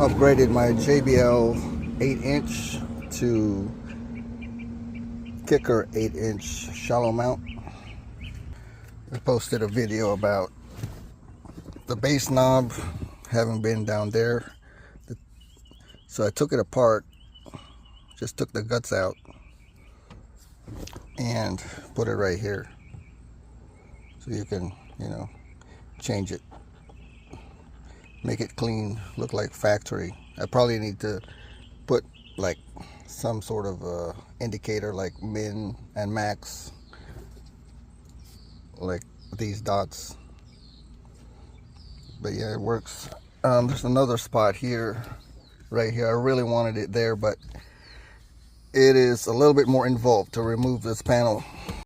upgraded my JBL 8-inch to Kicker 8-inch shallow mount. I posted a video about the base knob having been down there, so I took it apart, just took the guts out and put it right here so you can, change it, make it clean, look like factory. I probably need to put like some sort of indicator like min and max, like these dots. But yeah, it works. There's another spot here, right here. I really wanted it there, but it is a little bit more involved to remove this panel.